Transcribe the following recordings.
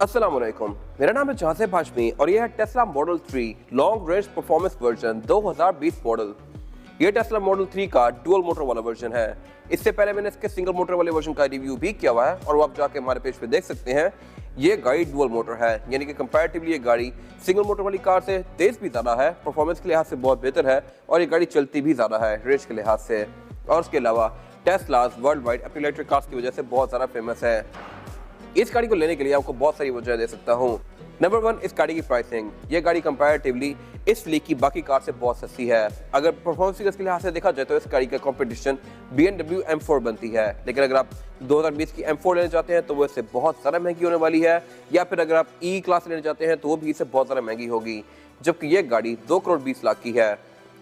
अस्सलाम वालेकुम। मेरा नाम है जासिब हाशमी और यह है Tesla model 3 long range performance version 2020 model. ये टेस्ला मॉडल 3 का डुअल मोटर वाला वर्जन है। इससे पहले मैंने इसके सिंगल मोटर वाले वर्जन का रिव्यू भी किया हुआ है और वो आप जाके हमारे पेज पे देख सकते हैं। ये गाड़ी डुअल मोटर है, यानी कि कंपैरेटिवली ये गाड़ी सिंगल मोटर वाली कार से तेज भी ज़्यादा है, परफॉर्मेंस के लिहाज से बहुत बेहतर है और ये गाड़ी चलती भी ज़्यादा है रेंज के लिहाज से। और उसके अलावा टेस्लास वर्ल्ड वाइड अपनी इलेक्ट्रिक कार्स की वजह से बहुत ज़्यादा फेमस है। इस गाड़ी को लेने के लिए आपको बहुत सारी वजह दे सकता हूँ। नंबर 1, इस गाड़ी की प्राइसिंग। ये गाड़ी कंपैरेटिवली इस लीग की बाकी कार से बहुत सस्ती है। अगर परफॉर्मेंस फिगर्स के लिहाज से देखा जाए तो इस गाड़ी का कंपटीशन BMW M4 बनती है, लेकिन अगर आप 2020 की M4 लेने जाते हैं तो वो इससे बहुत ज़्यादा महंगी होने वाली है, या फिर अगर आप E क्लास लेने जाते हैं तो वो भी इससे बहुत ज़्यादा महंगी होगी। जबकि ये गाड़ी 2 करोड़ 20 लाख की है।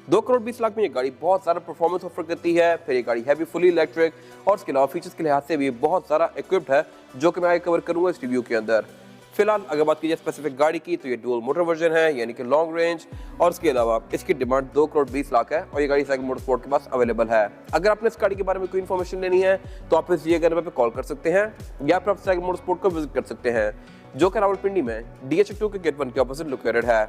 2 करोड़ 20 लाख में ये गाड़ी बहुत सारा परफॉर्मेंस ऑफर करती है। फिर ये गाड़ी है भी फुली इलेक्ट्रिक और उसके अलावा फीचर्स के लिहाज से भी बहुत सारा इक्विप्ड है, जो कि मैं आगे कवर करूंगा इस रिव्यू के अंदर। फिलहाल अगर बात की जाए स्पेसिफिक गाड़ी की, तो ये डुअल मोटर वर्जन है, यानी कि लॉन्ग रेंज, और उसके अलावा इसकी डिमांड 2 करोड़ 20 लाख है और ये गाड़ी साइकिल मोटरस्पोर्ट के पास अवेलेबल है। अगर आपने इस गाड़ी के बारे में कोई इन्फॉर्मेशन लेनी है तो आप इस दिए गए नंबर पर कॉल कर सकते हैं या फिर आप साइकिल मोटरस्पोर्ट को विजिट कर सकते हैं, जो कि रावलपिंडी में DH2 के गेट 1 के ऑपोजिट लोकेटेड है।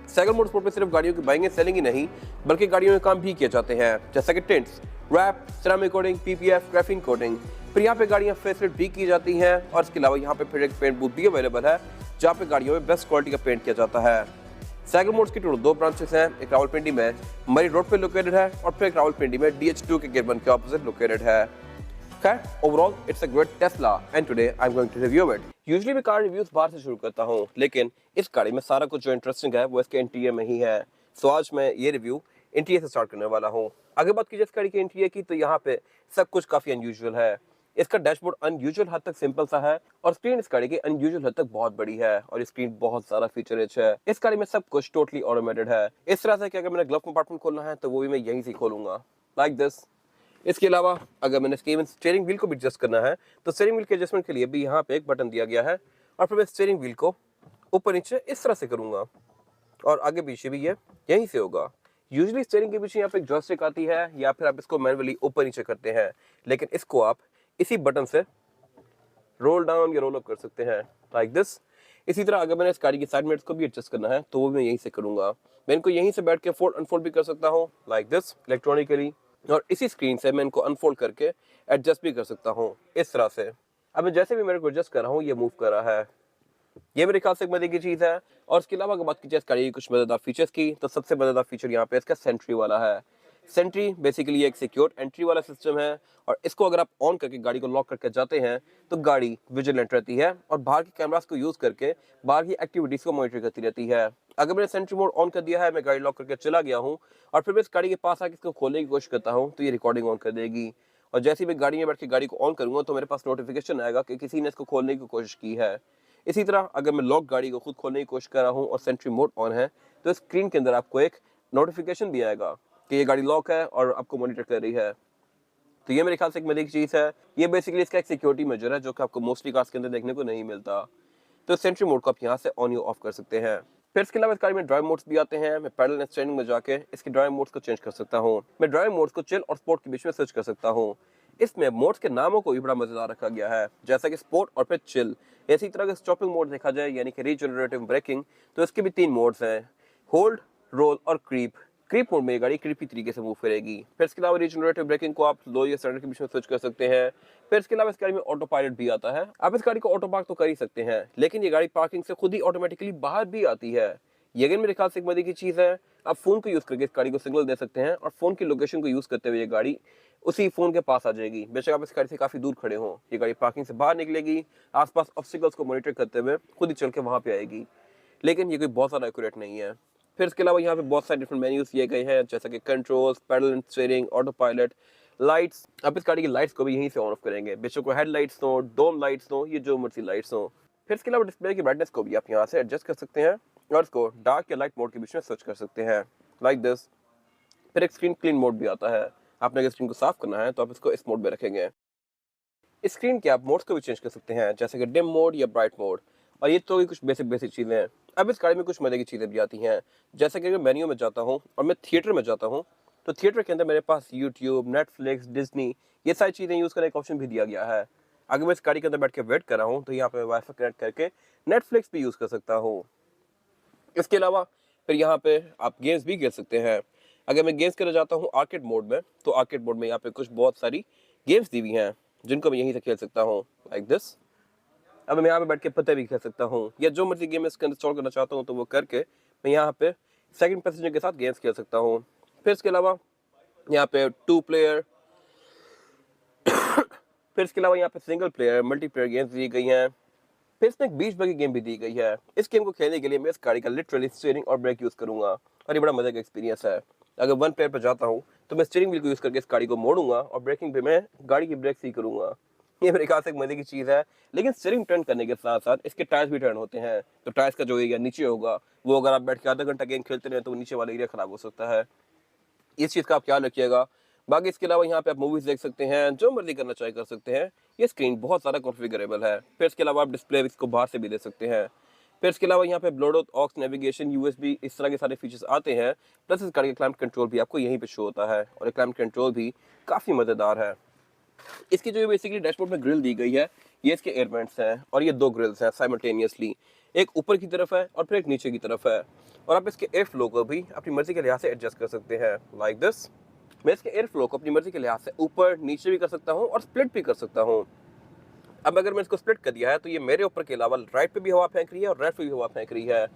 साइकिल मोटरस्पोर्ट में सिर्फ गाड़ियों की बाइंग एंड सेलिंग ही नहीं, बल्कि गाड़ियों में काम भी किए जाते हैं, जैसा कि tints, wrap, ceramic coating, PPF, graphene coating. फिर यहाँ पे गाड़ियाँ फेसलिफ्ट भी की जाती हैं और इसके अलावा यहाँ पे फिर एक पेंट बूथ भी अवेलेबल है, जहाँ पे गाड़ियों में बेस्ट क्वालिटी का पेंट किया जाता है। साइकिल मोटर्स की टोटल 2 ब्रांचेस हैं, एक रावलपिंडी में मरी रोड पे लोकेटेड है और फिर एक रावलपिंडी में DH2 के गेट 1 के ऑपोजिट लोकेटेड है। खैर, overall it's a great Tesla and today I am going to review it. Usually मैं कार रिव्यूज बाहर से शुरू करता हूँ, लेकिन इस गाड़ी में सारा कुछ जो इंटरेस्टिंग है वो इसके इंटीरियर में ही है। सो आज मैं ये रिव्यू इंटीरियर से स्टार्ट करने वाला हूँ। अगर बात की जाए इस गाड़ी के इंटीरियर की, तो यहाँ पे सब कुछ काफी अनयूजुअल है। इसका डैशबोर्ड अनयूजुअल हद तक सिंपल सा है और स्क्रीन इस गाड़ी की अनयूजुअल हद तक बहुत बड़ी है और ये स्क्रीन बहुत ज्यादा फीचर रिच है। इस गाड़ी में सब कुछ टोटली ऑटोमेटेड है, इस तरह से कि अगर मैंने ग्लव कंपार्टमेंट खोलना है तो वो भी मैं यहीं से खोलूंगा, लाइक दिस। इसके अलावा अगर मैंने इसके स्टीयरिंग व्हील को भी एडजस्ट करना है तो स्टीयरिंग व्हील के एडजस्टमेंट के लिए भी यहाँ पे एक बटन दिया गया है और फिर मैं स्टीयरिंग व्हील को ऊपर नीचे इस तरह से करूंगा और आगे पीछे भी ये यहीं से होगा। यूजुअली स्टीयरिंग के पीछे यहाँ पे एक जॉयस्टिक आती है या फिर आप इसको मैनुअली ऊपर नीचे करते हैं, लेकिन इसको आप इसी बटन से रोल डाउन या रोल अप कर सकते हैं, लाइक दिस। इसी तरह अगर मैंने इस गाड़ी की साइड मिरर्स को भी एडजस्ट करना है तो वो मैं यहीं से करूंगा। मैं इनको यहीं से बैठ के फोल्ड अनफोल्ड भी कर सकता हूँ, लाइक दिस, इलेक्ट्रॉनिकली, और इसी स्क्रीन से मैं इनको अनफोल्ड करके एडजस्ट भी कर सकता हूँ इस तरह से। अब मैं जैसे भी मेरे को एडजस्ट कर रहा हूँ ये मूव कर रहा है। ये मेरे ख्याल से एक मजे की चीज़ है। और इसके अलावा अगर बात की जाए इस गाड़ी की कुछ मजेदार फीचर्स की, तो सबसे मजेदार फीचर यहाँ पे इसका सेंट्री वाला है। सेंट्री बेसिकली एक सिक्योर एंट्री वाला सिस्टम है और इसको अगर आप ऑन करके गाड़ी को लॉक करके जाते हैं तो गाड़ी विजिलेंट रहती है और बाहर के कैमरास को यूज करके बाहर की एक्टिविटीज को मॉनिटर करती रहती है। अगर मैंने सेंट्री मोड ऑन कर दिया है, मैं गाड़ी लॉक करके चला गया हूँ और फिर मैं इस गाड़ी के पास आके इसको खोलने की कोशिश करता हूँ तो ये रिकॉर्डिंग ऑन कर देगी और जैसे ही मैं गाड़ी में बैठ के गाड़ी को ऑन करूंगा तो मेरे पास नोटिफिकेशन आएगा कि किसी ने इसको खोलने की कोशिश की है। इसी तरह अगर मैं लॉक गाड़ी को खुद खोलने की कोशिश कर रहा हूँ और सेंट्री मोड ऑन है तो स्क्रीन के अंदर आपको एक नोटिफिकेशन भी आएगा कि ये गाड़ी लॉक है और आपको मॉनिटर कर रही है। तो ये मेरे ख्याल से एक मजे की चीज़ है। ये बेसिकली इसका एक सिक्योरिटी मेजर है जो कि आपको मोस्टली कार्स के अंदर देखने को नहीं मिलता। तो सेंट्री मोड को आप यहाँ से ऑन या ऑफ कर सकते हैं। फिर इसके अलावा इस गाड़ी में ड्राइव मोड्स भी आते हैं। मैं पैडल एंड स्टीयरिंग में जाके इसके ड्राइव मोड्स को चेंज कर सकता हूँ। मैं ड्राइव मोड्स को चिल और स्पोर्ट के बीच में स्विच कर सकता हूँ। इसमें मोड्स के नामों को भी बड़ा मजेदार रखा गया है, जैसा कि स्पोर्ट और फिर चिल। इसी तरह का स्टॉपिंग मोड देखा जाए यानी कि रीजनरेटिव ब्रेकिंग, तो इसके भी 3 मोड्स हैं, होल्ड, रोल और क्रीप। क्रीप मोड में ये गाड़ी क्रीपी तरीके से मूव करेगी। फिर इसके अलावा रीजनरेटिव ब्रेकिंग को आप लो या स्टैंडर्ड के बीच में स्विच कर सकते हैं। फिर इसके अलावा इस गाड़ी में ऑटो पायलट भी आता है। आप इस गाड़ी को ऑटो पार्क तो कर ही सकते हैं, लेकिन ये गाड़ी पार्किंग से खुद ही ऑटोमेटिकली बाहर भी आती है। ये अगर मेरे ख्याल से एक मजे की चीज़ है। आप फोन को यूज करके इस गाड़ी को सिग्नल दे सकते हैं और फोन की लोकेशन को यूज करते हुए ये गाड़ी उसी फोन के पास आ जाएगी। बेशक आप इस गाड़ी से काफी दूर खड़े हों, ये गाड़ी पार्किंग से बाहर निकलेगी, आसपास ऑब्स्टिकल्स को मॉनिटर करते हुए खुद ही चल के वहां पे आएगी। लेकिन ये कोई बहुत ज़्यादा एक्यूरेट नहीं है। फिर इसके अलावा यहाँ पे बहुत सारे डिफरेंट मेन्यूज दिए गए हैं, जैसा कि controls, paddle and steering, autopilot, lights. आप इस गाड़ी की लाइट्स को भी यहीं से ऑन ऑफ करेंगे, बेशक को हेड लाइट्स हो, डोम लाइट्स हो, ये जो मर्जी लाइट्स हो। फिर इसके अलावा डिस्प्ले की ब्राइटनेस को भी आप यहाँ से एडजस्ट कर सकते हैं और इसको डार्क या लाइट मोड के बीच में स्विच कर सकते हैं, लाइक दिस। फिर एक स्क्रीन क्लीन मोड भी आता है। आपने अगर स्क्रीन को साफ करना है तो आप इसको इस मोड में रखेंगे। इस स्क्रीन के आप मोड्स को भी चेंज कर सकते हैं, जैसे कि डिम मोड या ब्राइट मोड। और ये तो कुछ बेसिक चीज़ें हैं। अब इस गाड़ी में कुछ मजे की चीज़ें भी आती हैं, जैसे कि अगर मेन्यू में जाता हूँ और मैं थिएटर में जाता हूँ तो थिएटर के अंदर मेरे पास यूट्यूब, नेटफ्लिक्स, डिज्नी, ये सारी चीज़ें यूज़ करने का ऑप्शन भी दिया गया है। अगर मैं इस गाड़ी के अंदर बैठ के वेट कर रहा हूँ तो यहाँ पे वाईफाई कनेक्ट करके नेटफ्लिक्स भी यूज़ कर सकता हूँ। इसके अलावा फिर यहाँ पे आप गेम्स भी खेल सकते हैं। अगर मैं गेम्स करना चाहता हूँ आर्केड मोड में, तो आर्केड मोड में यहाँ पे कुछ बहुत सारी गेम्स दी हुई हैं जिनको मैं यहीं से खेल सकता हूँ, लाइक दिस। अब मैं यहाँ पे बैठ के पत्ते भी खेल सकता हूँ, या जो मर्जी गेम इसके अंदर इंस्टॉल करना चाहता हूँ तो वो करके मैं यहाँ पे सेकंड पैसेंजर के साथ गेम्स खेल सकता हूँ। फिर इसके अलावा यहाँ पे 2 प्लेयर, फिर इसके अलावा यहाँ पे सिंगल प्लेयर, मल्टीप्लेयर गेम्स दी गई हैं। फिर इसमें एक बीच बगी गेम भी दी गई है। इस गेम को खेलने के लिए मैं इस गाड़ी का लिटरली स्टीयरिंग और ब्रेक यूज़ करूंगा, और ये बड़ा मजे का एक्सपीरियंस है। अगर 1 प्लेयर पर जाता हूँ तो मैं स्टीयरिंग व्हील को यूज़ करके इस गाड़ी को मोड़ूंगा और ब्रेकिंग पे मैं गाड़ी की ब्रेक ही करूंगा। ये मेरे ख्याल से एक मजे की चीज़ है। लेकिन स्टीयरिंग टर्न करने के साथ साथ इसके टायर्स भी टर्न होते हैं, तो टायर्स का जो एरिया नीचे होगा वो अगर आप बैठ के आधा घंटा गेम खेलते रहे तो वो नीचे वाला एरिया खराब हो सकता है। इस चीज़ का आप ख्याल रखिएगा। बाकी इसके अलावा यहाँ पे आप मूवीज़ देख सकते हैं, जो मर्जी करना चाहे कर सकते हैं। ये स्क्रीन बहुत सारा कॉन्फ़िगरेबल है। फिर इसके अलावा आप डिस्प्ले इसको बाहर से भी दे सकते हैं। फिर इसके अलावा यहाँ पे ब्लूटूथ, ऑक्स, नेविगेशन, यूएसबी, इस तरह के सारे फीचर्स आते हैं। प्लस इस गाड़ी का क्लाइमेट कंट्रोल भी आपको यहीं पे शो होता है, और क्लाइमेट कंट्रोल भी काफ़ी मज़ेदार है। इसकी जो बेसिकली डैशबोर्ड में ग्रिल दी गई है, ये इसके एयर वेंट्स हैं, और ये 2 ग्रिल्स हैं साइमल्टेनियसली, एक ऊपर की तरफ है और फिर एक नीचे की तरफ है। और आप इसके एयर फ्लो को भी अपनी मर्जी के लिहाज से एडजस्ट कर सकते हैं, लाइक दिस। मैं इसके एयर फ्लो को अपनी मर्जी के लिहाज से ऊपर नीचे भी कर सकता हूँ और स्प्लिट भी कर सकता हूँ। अब अगर मैं इसको स्प्लिट कर दिया है तो ये मेरे ऊपर के अलावा राइट पे भी हवा फेंक रही है और लेफ्ट पे भी हवा फेंक रही है।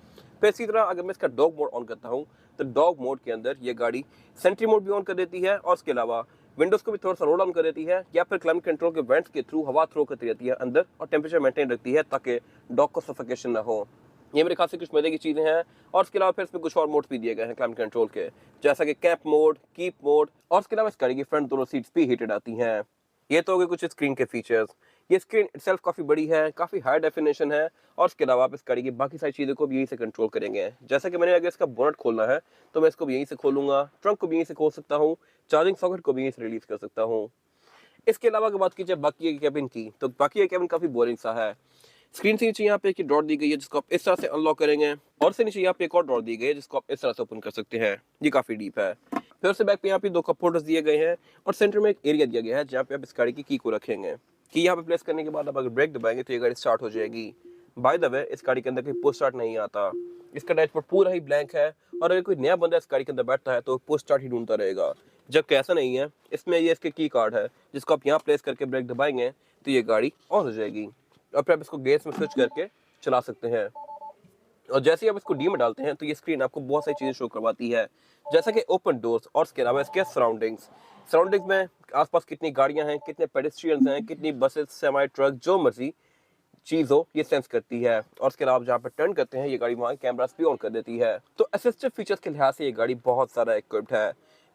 फिर इसी तरह अगर मैं इसका डॉग मोड ऑन करता हूँ तो डॉग मोड के अंदर ये गाड़ी सेंट्री मोड भी ऑन कर देती है, और उसके अलावा विंडोज़ को भी थोड़ा सा रोल डाउन कर देती है, या फिर क्लाइमेट कंट्रोल के वेंट्स के थ्रू हवा थ्रो करती रहती है अंदर, और टेम्परेचर मेंटेन रखती है ताकि डॉग को सफोकेशन ना हो। ये मेरे ख्याल से कुछ मजे की चीज़ें हैं। और इसके अलावा फिर इसमें कुछ और मोड्स भी दिए गए हैं क्लाइमेट कंट्रोल के, जैसा कि कैंप मोड, कीप मोड, और इसके अलावा इस गाड़ी की फ्रंट दोनों सीट्स भी हीटेड आती हैं। ये तो हो गए कुछ स्क्रीन के फीचर्स। ये स्क्रीन इटसेल्फ काफ़ी बड़ी है, काफ़ी हाई डेफिनेशन है, और इसके अलावा आप इस गाड़ी की बाकी सारी चीज़ों को भी यहीं से कंट्रोल करेंगे। जैसा कि मैंने अगर इसका बोनट खोलना है तो मैं इसको भी यहीं से खोलूंगा, ट्रंक को भी यहीं से खोल सकता हूँ, चार्जिंग सॉकेट को भी यहीं से रिलीज कर सकता हूँ। इसके अलावा अगर बात की जाए बाकी केबिन की, तो बाकी केबिन काफ़ी बोरिंग सा है। स्क्रीन से नीचे यहाँ पे एक ड्रॉर दी गई है जिसको आप इस तरह से अनलॉक करेंगे, और से नीचे यहाँ पे एक और ड्रॉर दी गई है जिसको आप इस तरह से ओपन कर सकते हैं। ये काफ़ी डीप है। फिर उससे बैक पे यहाँ पे 2 कप होल्डर्स दिए गए हैं, और सेंटर में एक एरिया दिया गया है जहाँ पे आप इस गाड़ी की की को रखेंगे। की यहाँ पे प्लेस करने के बाद आप अगर ब्रेक दबाएंगे तो ये गाड़ी स्टार्ट हो जाएगी। बाय द वे, इस गाड़ी के अंदर कोई पुश स्टार्ट नहीं आता। इसका डैशबोर्ड पूरा ही ब्लैंक है, और अगर कोई नया बंदा इस गाड़ी के अंदर बैठता है तो पुश स्टार्ट ही ढूंढता रहेगा, जबकि ऐसा नहीं है। इसमें ये इसके की कार्ड है जिसको आप यहाँ प्लेस करके ब्रेक दबाएंगे तो ये गाड़ी ऑन हो जाएगी, और फिर आप इसको गेयर्स में स्विच करके चला सकते हैं। और जैसे ही आप इसको डी में डालते हैं तो ये स्क्रीन आपको बहुत सारी चीज़ें शो करवाती है, जैसा कि ओपन डोर्स, और इसके अलावा इसके सराउंडिंग्स में आसपास कितनी गाड़ियां हैं, कितने पेडेस्ट्रियंस हैं, कितनी बसेस, सेमी ट्रक, जो मर्जी चीज़ हो ये सेंस करती है। और इसके अलावा जहाँ पर टर्न करते हैं ये गाड़ी वहाँ कैमरास भी ऑन कर देती है। तो असिस्टिव फीचर्स के लिहाज से ये गाड़ी बहुत सारा इक्विप्ड है।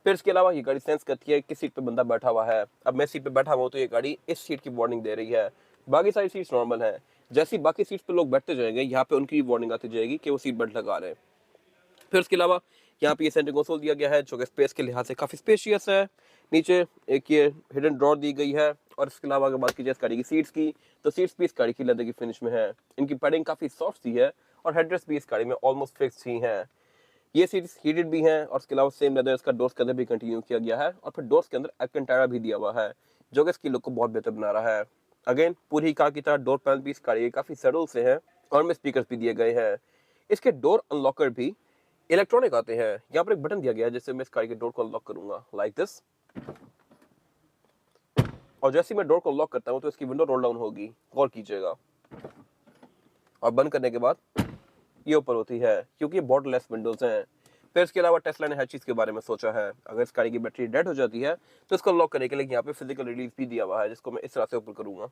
फिर इसके अलावा ये गाड़ी सेंस करती है किस सीट पे बंदा बैठा हुआ है। अब मैं सीट पे बैठा हुआ हूँ तो ये गाड़ी इस सीट की वार्निंग दे रही है। बाकी सारी सीट्स नॉर्मल है। जैसी बाकी सीट्स पे लोग बैठते जाएंगे यहाँ पे उनकी वार्निंग आती जाएगी कि वो सीट बेल्ट लगा रहे हैं। फिर उसके अलावा यहाँ पे ये सेंटर कंसोल दिया गया है जो कि स्पेस के लिहाज से काफ़ी स्पेशियस है। नीचे एक ये हिडन ड्रॉर दी गई है, और इसके अलावा अगर बात की जाए इस गाड़ी की सीट्स की, तो सीट्स भी इस गाड़ी की लेदर की फिनिश में है। इनकी पैडिंग काफ़ी सॉफ्ट सी है, और हेडरेस्ट भी इस गाड़ी में ऑलमोस्ट फिक्स ही हैं। ये सीट्स हीटेड भी हैं, और इसके अलावा सेम लेदर इसका डोर्स के अंदर भी कंटिन्यू किया गया है, और फिर डोर्स के अंदर एल्कंटारा भी दिया हुआ है जो कि इसकी लुक को बहुत बेहतर बना रहा है। अगेन पूरी कार की तरह डोर पैनल भी इस गाड़ी के काफ़ी सटल से हैं, और में स्पीकर भी दिए गए हैं। इसके डोर अनलॉकर भी इलेक्ट्रॉनिक आते हैं। यहाँ पर एक बटन दिया गया है जिससे मैं इस गाड़ी के डोर को अनलॉक करूंगा, लाइक दिस। और जैसे ही मैं डोर को लॉक करता हूँ तो इसकी विंडो रोल डाउन होगी, गौर कीजिएगा। और बंद करने के बाद ये ऊपर होती है, क्योंकि ये बॉर्डरलेस विंडोज हैं। फिर इसके अलावा टेस्ला ने हर चीज़ के बारे में सोचा है। अगर इस गाड़ी की बैटरी डेड हो जाती है तो इसको लॉक करने के लिए यहाँ पे फिजिकल रिलीज भी दिया हुआ है, जिसको मैं इस तरह से ऊपर करूँगा,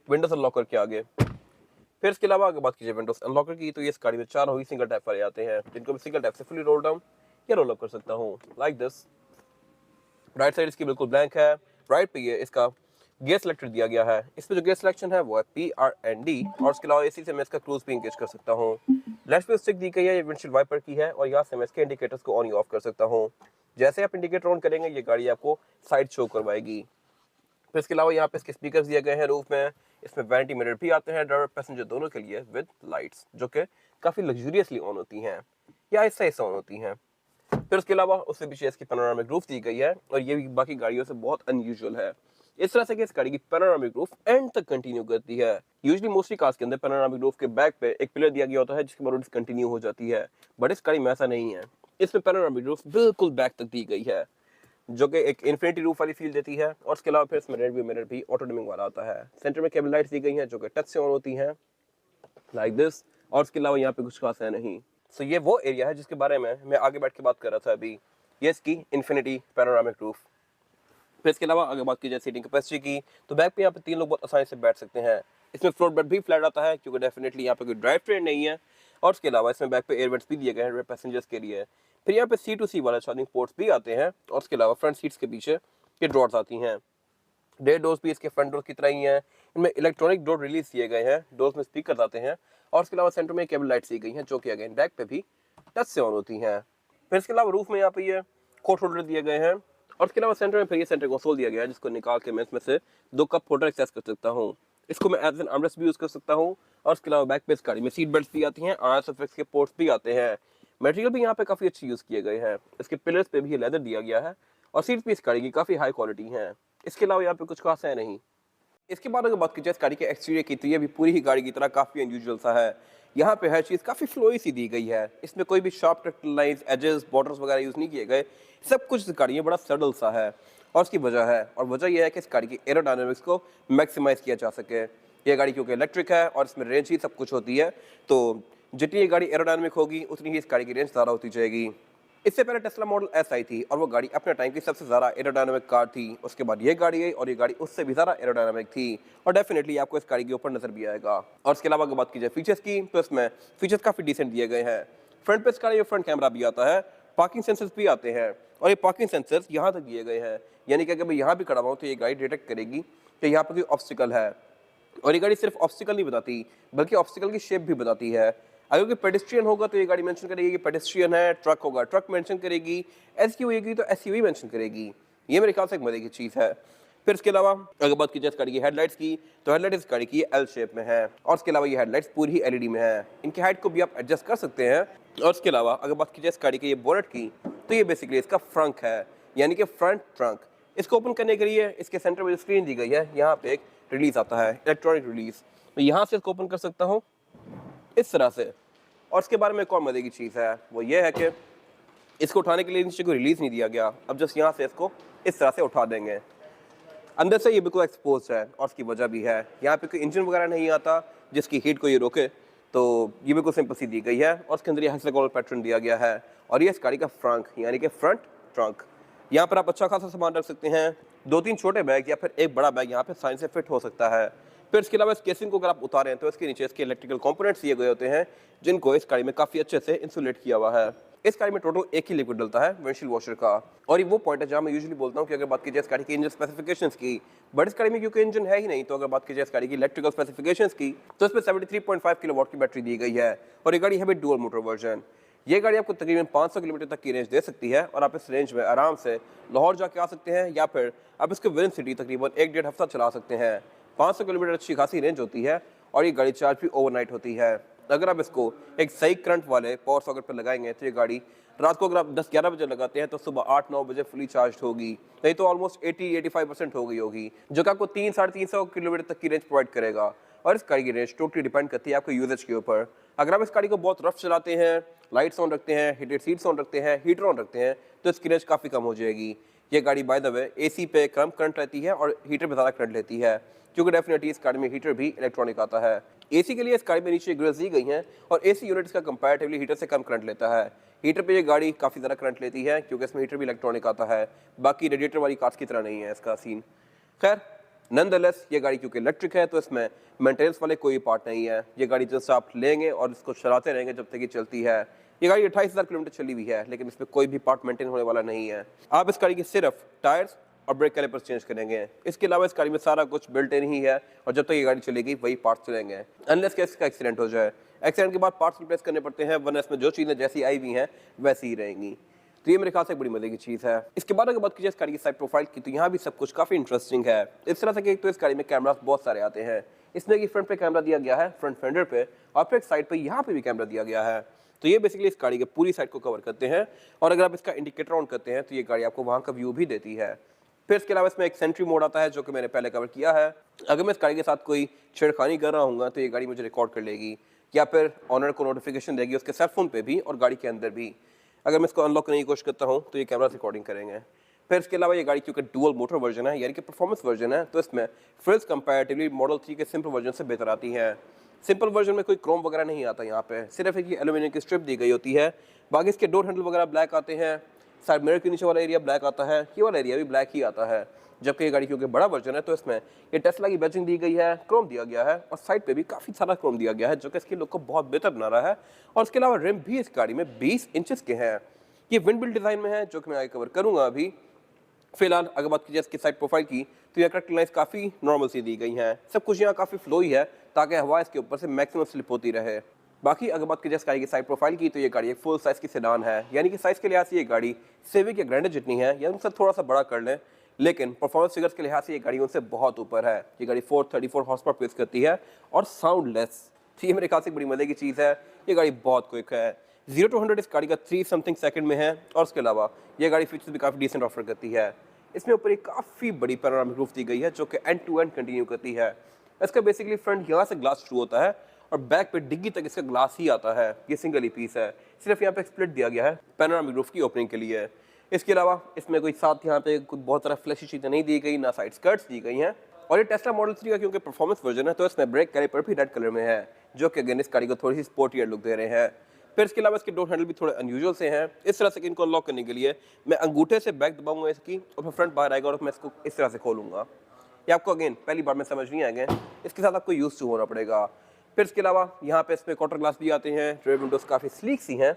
विंडोज अनलॉक करके आगे। फिर इसके अलावा अगर बात कीजिए विंडोज अनलॉकर की, तो ये इस गाड़ी में 4 हुई सिंगल टैप वाले आते हैं, जिनको मैं सिंगल टैप से फुली रोल डाउन या रोल अप कर सकता हूँ, लाइक दिस। राइट साइड इसकी बिल्कुल ब्लैंक है। राइट पे ये इसका गियर सेलेक्टर दिया गया है। इसमें जो गियर सिलेक्शन है वो है PRND, और इसके अलावा इसी से मैं इसका क्रूज भी इंगेज कर सकता हूँ। लेफ्ट पे स्टिक दी गई है, ये विंडशील्ड वाइपर की है, और यहाँ से मैं इसके इंडिकेटर्स को ऑन या ऑफ कर सकता हूँ। जैसे आप इंडिकेटर ऑन करेंगे ये गाड़ी आपको साइड शो करवाएगी। फिर इसके अलावा यहाँ पे इसके स्पीकर्स दिए गए हैं रूफ में। इसमें वैनिटी मिरर भी आते हैं ड्राइवर पैसेंजर दोनों के लिए, विद लाइट्स जो कि काफ़ी लग्जूरियसली ऑन होती हैं या ऐसा ऑन होती हैं। फिर उसके अलावा उससे पीछे इसकी पैनोरामिक रूफ दी गई है, और ये भी बाकी गाड़ियों से बहुत अनयूजुअल है। इस तरह से कि इस गाड़ी की पैनोरामिक रूफ एंड तक कंटिन्यू करती है। यूजुअली मोस्टली कार्स के अंदर पैनोरामिक रूफ के बैक पे एक पिलर दिया गया होता है जिसके बाद डिसकंटिन्यू हो जाती है, बट इस गाड़ी में ऐसा नहीं है। इसमें पैनोरामिक रूफ बिल्कुल बैक तक दी गई है, जो कि एक इन्फिनिटी रूफ वाली फील देती है। और उसके अलावा फिर इसमें रेयर व्यू मिरर भी ऑटो डिमिंग वाला आता है। सेंटर में केबल लाइट्स दी गई हैं जो कि टच से ऑन होती हैं लाइक दिस, और उसके अलावा यहाँ पे कुछ खास है नहीं। सो ये वो एरिया है जिसके बारे में मैं आगे बैठ के बात कर रहा था अभी, ये इसकी इन्फिनिटी पैनोरामिक रूफ। फिर इसके अलावा अगर बात की जाए सीटिंग कैपेसिटी की, तो बैक पे यहाँ पे 3 लोग बहुत आसानी से बैठ सकते हैं। इसमें फ्लोर बेड भी फ्लैट आता है क्योंकि डेफिनेटली यहाँ पे कोई ड्राइव ट्रेन नहीं है। और उसके अलावा इसमें बैक पे एयरवेंट्स भी दिए गए हैं पैसेंजर्स के लिए। फिर यहाँ पे C2C वाले चार्जिंग पोर्ट्स भी आते हैं। और उसके अलावा फ्रंट सीट्स के पीछे ये ड्रॉर्स आती हैं। डे डोर्स भी इसके फ्रंट डोर की तरह ही हैं। इनमें इलेक्ट्रॉनिक डोर रिलीज किए गए हैं, डोर्स में स्पीकर आते हैं। और उसके अलावा सेंटर में केबल लाइट्स दी गई हैं जो कि अगेन बैक पे भी टच से ऑन होती हैं। फिर इसके अलावा रूफ में यहाँ पे ये कोट होल्डर दिए गए हैं। और उसके अलावा सेंटर में फिर ये सेंटर कंसोल दिया गया है जिसको निकाल के मैं इसमें से 2 कप होल्डर एक्सेस कर सकता हूँ। इसको मैं एज एन आर्मरेस्ट भी यूज कर सकता हूँ। और उसके अलावा बैक पे इस गाड़ी में सीट बेल्ट भी आती हैं, ISFX के पोर्ट्स भी आते हैं। मटेरियल भी यहाँ पे काफी अच्छी यूज किए गए हैं। इसके पिलर्स पे भी लेदर दिया गया है और सीट्स भी इस गाड़ी की काफी हाई क्वालिटी हैं। इसके अलावा यहाँ पे कुछ खास है नहीं। इसके बाद अगर बात की जाए इस गाड़ी के एक्सटीरियर की, तो ये भी पूरी ही गाड़ी की तरह काफी अनयूजुअल सा है। यहाँ पे हर चीज काफी फ्लोई सी दी गई है। इसमें कोई भी sharp technical lines, edges, borders वगैरह यूज नहीं किए गए। सब कुछ इस गाड़ी में बड़ा सडल सा है और उसकी वजह है, और वजह यह है कि इस गाड़ी की एरोडायनामिक्स को मैक्सिमाइज किया जा सके। ये गाड़ी क्योंकि इलेक्ट्रिक है और इसमें रेंज ही सब कुछ होती है, तो जितनी ये गाड़ी एरोडायनामिक होगी उतनी ही इस गाड़ी की रेंज ज़्यादा होती जाएगी। इससे पहले टेस्ला मॉडल S आई थी और वो गाड़ी अपने टाइम की सबसे ज़्यादा एरोडायनामिक कार थी। उसके बाद ये गाड़ी आई और ये गाड़ी उससे भी ज़्यादा एरोडायनामिक थी और डेफिनेटली आपको इस गाड़ी के ऊपर नजर भी आएगा। और उसके अलावा अगर बात की जाए फीचर्स की, तो इसमें फीचर्स काफ़ी डिसेंट दिए गए हैं। फ्रंट पे इस गाड़ी में फ्रंट कैमरा भी आता है, पार्किंग सेंसर्स भी आते हैं और ये पार्किंग सेंसर्स यहाँ तक दिए गए हैं, यानी कि अगर मैं यहाँ भी खड़ा हुआ हूँ तो ये गाड़ी डिटेक्ट करेगी कि यहाँ पर कोई ऑब्स्टिकल है। और ये गाड़ी सिर्फ ऑब्स्टिकल नहीं बताती बल्कि ऑब्स्टिकल की शेप भी बताती है। अगर कोई पेडेस्ट्रियन होगा तो ये गाड़ी मेंशन करेगी कि पेडेस्ट्रियन है, ट्रक होगा ट्रक मेंशन करेगी, एसयूवी होगी तो एसयूवी मेंशन करेगी। ये मेरे ख्याल से एक मजे की चीज़ है। फिर इसके अलावा अगर बात की जाए इस गाड़ी की हेडलाइट्स की, तो हेडलाइट इस गाड़ी की एल शेप में है और इसके अलावा ये हेडलाइट्स पूरी ही एलईडी में है। इनकी हाइट को भी आप एडजस्ट कर सकते हैं। और इसके अलावा अगर बात की जाए इस गाड़ी के ये बोनेट की, तो ये बेसिकली इसका फ्रंक है, यानी कि फ्रंट ट्रंक। इसको ओपन करने के लिए इसके सेंटर में जो स्क्रीन दी गई है, यहाँ पे एक रिलीज आता है, इलेक्ट्रॉनिक रिलीज। मैं यहाँ से इसको ओपन कर सकता हूँ इस तरह से। और इसके बारे में एक और मजे की चीज़ है, वो ये है कि इसको उठाने के लिए नीचे कोई रिलीज नहीं दिया गया। अब जस्ट यहाँ से इसको इस तरह से उठा देंगे। अंदर से ये बिल्कुल एक्सपोज है और उसकी वजह भी है, यहाँ पे कोई इंजन वगैरह नहीं आता जिसकी हीट को ये रोके, तो ये बिल्कुल सिंपल सी दी गई है। और उसके अंदर ये हेक्सागोनल पैटर्न दिया गया है और ये इस गाड़ी का फ्रंक यानी कि फ्रंट ट्रंक। यहाँ पर आप अच्छा खासा सामान रख सकते हैं, 2-3 छोटे बैग या फिर एक बड़ा बैग यहाँ पे साइन से फिट हो सकता है। फिर इसके अलावा इस केसिंग को अगर आप उतारें तो इसके नीचे इसके इलेक्ट्रिकल कंपोनेंट्स दिए गए होते हैं जिनको इस गाड़ी में काफ़ी अच्छे से इंसुलेट किया हुआ है। इस गाड़ी में टोटल एक ही लिक्विड डलता है विंडशील्ड वॉशर का। और ये वो पॉइंट है जहाँ मैं यूजुअली बोलता हूँ कि अगर बात की जाए इस गाड़ी की इंजन स्पेसिफिकेशंस की, बट इस गाड़ी में क्योंकि इंजन है ही नहीं, तो अगर बात की जाए इस गाड़ी की इलेक्ट्रिकल स्पेसिफिकेशंस की, तो इसमें 73.5 किलोवाट की बैटरी दी गई है और ये गाड़ी है भी डुअल मोटर वर्जन। ये गाड़ी आपको तकरीबन 500 किलोमीटर तक की रेंज दे सकती है और आप इस रेंज में आराम से लाहौर जाके आ सकते हैं या फिर आप इसको विद इन सिटी तकरीबन 1-1.5 हफ्ता चला सकते हैं। 500 किलोमीटर अच्छी खासी रेंज होती है और ये गाड़ी चार्ज भी ओवरनाइट होती है। अगर आप इसको एक सही करंट वाले पावर सॉकेट पर लगाएंगे तो ये गाड़ी रात को अगर आप 10-11 बजे लगाते हैं तो सुबह 8-9 बजे फुली चार्ज होगी, नहीं तो ऑलमोस्ट 80-85% हो गई होगी, जो कि आपको 300-350 किलोमीटर तक की रेंज प्रोवाइड करेगा। और इस गाड़ी की रेंज टोटली डिपेंड करती है आपके यूजेज के ऊपर। अगर आप इस गाड़ी को बहुत रफ चलाते हैं, लाइट्स ऑन रखते हैं, हीटेड सीट्स ऑन रखते हैं, हीटर ऑन रखते हैं, तो इसकी रेंज काफ़ी कम हो जाएगी। ये गाड़ी बाय द वे एसी पे कम करंट रहती है और हीटर पे ज़्यादा करंट लेती है, क्योंकि डेफिनेटली इस गाड़ी में हीटर भी इलेक्ट्रॉनिक आता है। एसी के लिए इस गाड़ी में नीचे ग्रिल्स दी गई हैं और एसी यूनिट इसका कंपैरेटिवली हीटर से कम करंट लेता है। हीटर पे ये गाड़ी काफ़ी ज़्यादा करंट लेती है क्योंकि इसमें हीटर भी इलेक्ट्रॉनिक आता है, बाकी रेडिएटर वाली कार्स की तरह नहीं है इसका सीन। खैर नॉनदलेस ये गाड़ी क्योंकि इलेक्ट्रिक है तो इसमें मेंटेनेंस वाले कोई पार्ट नहीं है। ये गाड़ी जस्ट आप लेंगे और इसको चलाते रहेंगे जब तक ये चलती है। ये गाड़ी 28,000 किलोमीटर चली हुई है लेकिन इसमें कोई भी पार्ट मेंटेन होने वाला नहीं है। आप इस गाड़ी की सिर्फ टायर्स और ब्रेक कैलिपर्स चेंज करेंगे। इसके अलावा इस गाड़ी में सारा कुछ बिल्ट इन ही है और जब तक ये गाड़ी चलेगी वही पार्ट्स चलेंगे, अनलेस कि इसका एक्सीडेंट हो जाए। एक्सीडेंट के बाद पार्ट्स रिप्लेस करने पड़ते हैं, वरना इसमें जो चीज़ें जैसी आई हुई हैं वैसी ही रहेंगी। तो ये मेरे ख्याल से एक बड़ी मजे की चीज़ है। इसके बाद अगर बात कीजिए इस गाड़ी की साइड प्रोफाइल की, तो यहाँ भी सब कुछ काफ़ी इंटरेस्टिंग है। इस तरह से कि तो इस गाड़ी में कैमरास बहुत सारे आते हैं। इसमें कि फ्रंट पे कैमरा दिया गया है, फ्रंट फेंडर पे, और फिर साइड पे यहाँ पे भी कैमरा दिया गया है। तो ये बेसिकली इस गाड़ी के पूरी साइड को कवर करते हैं और अगर आप इसका इंडिकेटर ऑन करते हैं तो ये गाड़ी आपको वहाँ का व्यू भी देती है। फिर इसके अलावा इसमें एक सेंट्री मोड आता है जो कि मैंने पहले कवर किया है। अगर मैं इस गाड़ी के साथ कोई छेड़खानी कर रहा हूँ तो ये गाड़ी मुझे रिकॉर्ड कर लेगी या फिर ऑनर को नोटिफिकेशन देगी उसके सेल फोन पे भी और गाड़ी के अंदर भी। अगर मैं इसको अनलॉक करने की कोशिश करता हूँ तो ये कैमरा रिकॉर्डिंग करेंगे। फिर इसके अलावा ये गाड़ी क्योंकि डुअल मोटर वर्जन है यानी कि परफॉर्मेंस वर्जन है, तो इसमें फ्रिल्स कंपैरेटिवली मॉडल 3 के सिंपल वर्जन से बेहतर आती है। सिंपल वर्जन में कोई क्रोम वगैरह नहीं आता यहाँ पे, सिर्फ एक एल्यूमिनियम की स्ट्रिप दी गई होती है। बाकी इसके डोर हैंडल वगैरह ब्लैक आते हैं, साइड मिरर के नीचे वाला एरिया ब्लैक आता है, ये वाला एरिया भी ब्लैक ही आता है। जबकि ये गाड़ी क्योंकि बड़ा वर्जन है तो इसमें ये टेस्ला की बैजिंग दी गई है, क्रोम दिया गया है और साइड पे भी काफ़ी सारा क्रोम दिया गया है जो कि इसकी लुक को बहुत बेहतर बना रहा है। और इसके अलावा रिम भी इस गाड़ी में 20 इंचेस के हैं। ये विंडबिल्ड डिज़ाइन में है जो कि मैं आगे कवर करूँगा अभी। फिलहाल अगर बात की जाए इसकी साइड प्रोफाइल की तो ये करेक्ट लाइन्स काफ़ी नॉर्मल सी दी गई हैं, सब कुछ यहाँ काफ़ी फ्लो ही है ताकि हवा इसके ऊपर से मैक्सिमम स्लिप होती रहे। बाकी अगर बात की जाए इस गाड़ी की साइड प्रोफाइल की तो ये गाड़ी एक फुल साइज़ की सेडान है, यानी कि साइज़ के लिहाज से ये गाड़ी सिविक या ग्रैंडर जितनी है या उनसे थोड़ा सा बड़ा कर लें, लेकिन परफॉर्मेंस फिगर्स के लिहाज से ये गाड़ी उनसे बहुत ऊपर है। ये गाड़ी 434 हॉर्स पावर पेश करती है और साउंडलेस, ये मेरे ख्याल से बड़ी मजे की चीज़ है। ये गाड़ी बहुत क्विक है, 0 to 100 इस गाड़ी का 3 समथिंग सेकंड में है। और उसके अलावा ये गाड़ी फीचर्स भी काफ़ी डिसेंट ऑफर करती है। इसमें ऊपर एक काफ़ी बड़ी पैनोरामिक रूफ दी गई है जो कि एंड टू एंड कंटिन्यू करती है। इसका बेसिकली फ्रंट यहाँ से ग्लास शुरू होता है और बैक पे डिग्गी तक इसका ग्लास ही आता है। ये सिंगल ही पीस है, सिर्फ यहाँ पे स्प्लिट दिया गया है पैनोरामिक रूफ की ओपनिंग के लिए। इसके अलावा इसमें कोई साथ यहाँ पे कोई बहुत सारा फ्लैशी चीज़ें नहीं दी गई, ना साइड स्कर्ट्स दी गई हैं। और ये टेस्ला मॉडल 3 का क्योंकि परफॉर्मेंस वर्जन है तो इसमें ब्रेक कैलिपर भी रेड कलर में है जो कि अगेन इस गाड़ी को थोड़ी सी स्पोर्टियर लुक दे रहे हैं। फिर इसके अलावा इसके डोर हैंडल भी थोड़े अनयूजुअल से हैं। इस तरह से इनको अनलॉक करने के लिए मैं अंगूठे से बैक दबाऊंगा इसकी और फिर फ्रंट बाहर आएगा और मैं इसको इस तरह से खोलूंगा। ये आपको अगेन पहली बार में समझ नहीं आएंगे, इसके साथ आपको यूज टू होना पड़ेगा। फिर इसके अलावा यहाँ पे इसमें क्वार्टर ग्लास भी आते हैं, रेयर विंडोज काफ़ी स्लीक सी हैं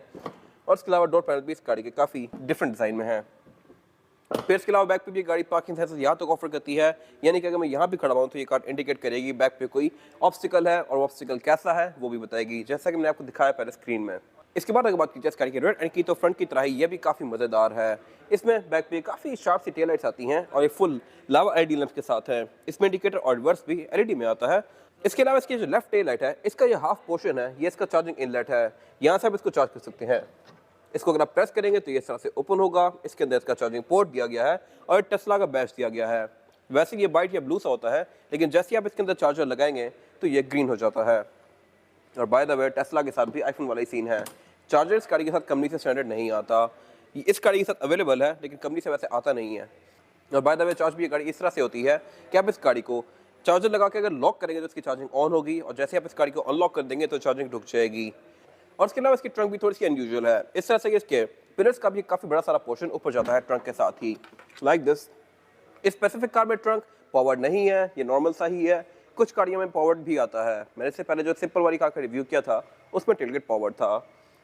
और इसके अलावा डोर पैनल भी इस गाड़ी के काफ़ी डिफरेंट डिज़ाइन में है। फिर इसके अलावा बैक पे भी गाड़ी पार्किंग सेंसर यहाँ तक ऑफर करती है, यानी कि अगर मैं यहाँ भी खड़ा हुआ तो ये कार इंडिकेट करेगी बैक पे कोई ऑब्स्टिकल है और ऑब्स्टिकल कैसा है वो भी बताएगी, जैसा कि मैंने आपको दिखाया पहले स्क्रीन में। इसके बाद अगर बात की जाए इस गाड़ी की रेड एंड की तो फ्रंट की तरह ही ये भी काफ़ी मज़ेदार है। इसमें बैक पे काफ़ी शार्प सी टेल लाइट्स आती हैं और ये फुल लावा एलईडी लैंप के साथ है। इसमें इंडिकेटर और रिवर्स भी एलईडी में आता है। इसके अलावा इसकी जो लेफ्ट टेल लाइट है इसका ये हाफ पोर्शन है, ये इसका चार्जिंग इनलेट है, यहाँ से आप इसको चार्ज कर सकते हैं। इसको अगर आप प्रेस करेंगे तो ये इस तरह से ओपन होगा। इसके अंदर इसका चार्जिंग पोर्ट दिया गया है और टेस्ला का बैच दिया गया है। वैसे ये वाइट या ब्लू सा होता है, लेकिन जैसे ही आप इसके अंदर चार्जर लगाएंगे तो ये ग्रीन हो जाता है। और बाय द वे टेस्ला के साथ भी आईफोन वाला ही सीन है। चार्जर इस गाड़ी के साथ कंपनी से स्टैंडर्ड नहीं आता, इस गाड़ी के साथ अवेलेबल है लेकिन कंपनी से वैसे आता नहीं है। और बाय द वे चार्ज भी ये गाड़ी इस तरह से होती है कि आप इस गाड़ी को चार्जर लगा के अगर लॉक करेंगे तो इसकी चार्जिंग ऑन होगी और जैसे आप इस गाड़ी को अनलॉक कर देंगे तो चार्जिंग रुक जाएगी। और इसके अलावा इसकी ट्रंक भी थोड़ी सी अनयूजुअल है, इस तरह से इसके पिलर्स का भी काफ़ी बड़ा सारा पोर्शन ऊपर जाता है ट्रंक के साथ ही, लाइक दिस। इस स्पेसिफिक कार में ट्रंक पावर्ड नहीं है, ये नॉर्मल सा ही है। कुछ गाड़ियों में पावर्ड भी आता है, मैंने इससे पहले जो सिंपल वाली कार का रिव्यू किया था उसमें टेलगेट पावर्ड था।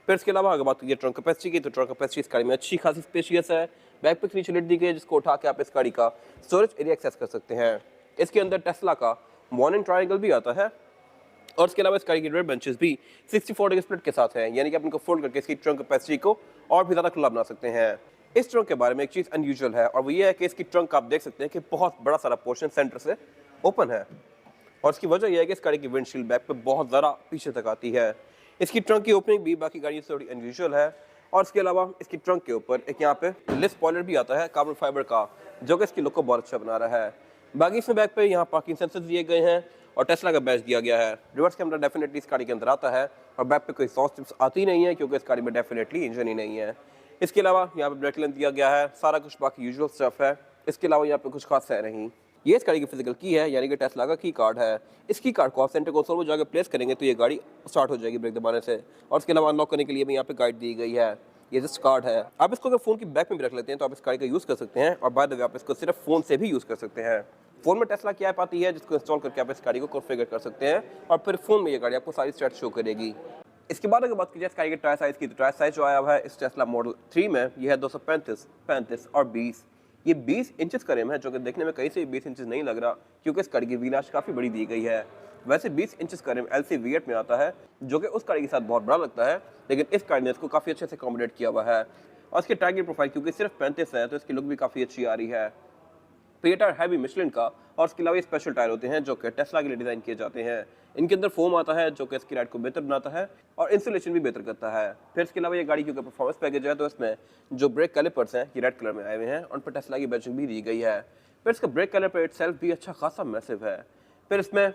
फिर इसके अलावा अगर बात की ट्रंक कैपेसिटी की तो ट्रंक कैपेसिटी इस गाड़ी में अच्छी खासी स्पेशियस है। बैक पे नीचे लिट दी गई है जिसको उठा के आप इस गाड़ी का स्टोरेज एरिया एक्सेस कर सकते हैं। इसके अंदर टेस्ला का मॉर्निंग ट्रायंगल भी आता है और इसके अलावा इस गाड़ी की रेयर बेंचेस भी 64 डिग्री स्प्लिट के साथ हैं, यानी कि आप इनको फोल्ड करके इसकी ट्रंक कैपेसिटी को और भी ज़्यादा खुला बना सकते हैं। इस ट्रंक के बारे में एक चीज़ अनयूजुअल है और वो ये है कि इसकी ट्रंक आप देख सकते हैं कि बहुत बड़ा सारा पोर्शन सेंटर से ओपन है और इसकी वजह यह है कि इस गाड़ी की विंडशील्ड बैक पे बहुत ज़्यादा पीछे तक आती है। इसकी ट्रंक की ओपनिंग भी बाकी गाड़ियों से थोड़ी अनयूजुअल है और इसके अलावा इसकी ट्रंक के ऊपर एक यहाँ पे लिस्ट स्पॉइलर भी आता है कार्बन फाइबर का, जो कि इसकी लुक को बहुत अच्छा बना रहा है। बाकी इसमें बैक पे यहाँ पार्किंग सेंसर दिए गए हैं और टेस्ला का बैच दिया गया है। रिवर्स कैमरा डेफिनेटली इस गाड़ी के अंदर आता है और बैक पे कोई एग्जॉस्ट टिप्स आती नहीं है क्योंकि इस गाड़ी में डेफिनेटली इंजन ही नहीं है। इसके अलावा यहाँ पे ब्रेक लेंथ दिया गया है, सारा कुछ बाकी यूजुअल स्टफ है। इसके अलावा यहाँ पे कुछ खास है नहीं। ये इस गाड़ी की फिजिकल की है, यानी कि टेस्ला का की कार्ड है। इस की कार्ड को आप सेंटर कंसोल में जाकर प्लेस करेंगे तो ये गाड़ी स्टार्ट हो जाएगी ब्रेक दबाने से। और इसके अलावा अनलॉक करने के लिए भी यहाँ पे गाइड दी गई है, ये जस्ट कार्ड है। आप इसको अगर फोन की बैक में भी रख लेते हैं तो आप इस गाड़ी का यूज़ कर सकते हैं और बाय द वे आप इसको सिर्फ फोन से भी यूज़ कर सकते हैं। फोन में टेस्ला की ऐप आती है जिसको इंस्टॉल करके आप इस गाड़ी को कॉन्फ़िगर कर सकते हैं और फिर फोन में ये गाड़ी आपको सारी स्टैट्स शो करेगी। इसके बाद अगर बात की जाए इस गाड़ी के टायर साइज़ की तो टायर साइज़ जो आया हुआ है इस टेस्ला मॉडल 3 में ये है 235, 35 और 20। ये 20 इंचेस का रिम है जो कि देखने में कहीं से 20 इंचेस नहीं लग रहा क्योंकि इस गाड़ी की व्हील आर्च काफ़ी बड़ी दी गई है। वैसे 20 इंचेस का रिम LC V8 में आता है जो कि उस गाड़ी के साथ बहुत बड़ा लगता है, लेकिन इस गाड़ी ने इसको काफ़ी अच्छे से अकोमोडेट किया हुआ है। और इसके टायर की प्रोफाइल क्योंकि सिर्फ 35 है तो इसकी लुक भी काफ़ी अच्छी आ रही है। तो ये टायर है भी मिशलिन का और इसके अलावा ये स्पेशल टायर होते हैं जो कि टेस्ला के लिए डिज़ाइन किए जाते हैं। इनके अंदर फोम आता है जो कि इसकी राइड को बेहतर बनाता है और इंसुलेशन भी बेहतर करता है। फिर इसके अलावा ये गाड़ी क्योंकि परफॉर्मेंस पैकेज है तो इसमें जो ब्रेक कैलिपर्स हैं ये रेड कलर में आए हुए हैं और उन पर टेस्ला की बैजिंग भी दी गई है। फिर इसका ब्रेक कैलिपर इटसेल्फ भी अच्छा खासा मैसिव है। फिर इसमें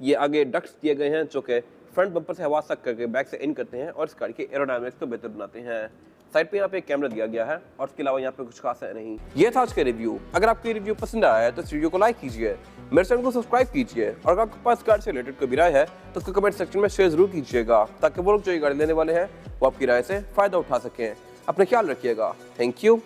ये आगे डक्ट्स दिए गए हैं जो कि फ्रंट बम्पर से हवा सक करके बैक से इन करते हैं और इस गाड़ी के एरोडायनामिक्स को बेहतर बनाते हैं। साइड पे यहाँ पे एक कैमरा दिया गया है और इसके अलावा यहाँ पे कुछ खास है नहीं। ये था आज का रिव्यू। अगर आपको ये रिव्यू पसंद आया है तो इस वीडियो को लाइक कीजिए, मेरे चैनल को सब्सक्राइब कीजिए और अगर आपके पास गाड़ी से रिलेटेड कोई भी राय है तो उसको कमेंट सेक्शन में शेयर जरूर कीजिएगा ताकि वो लोग जो ये गाड़ी लेने वाले हैं वो आपकी राय से फायदा उठा सकें। अपना ख्याल रखिएगा। Thank you.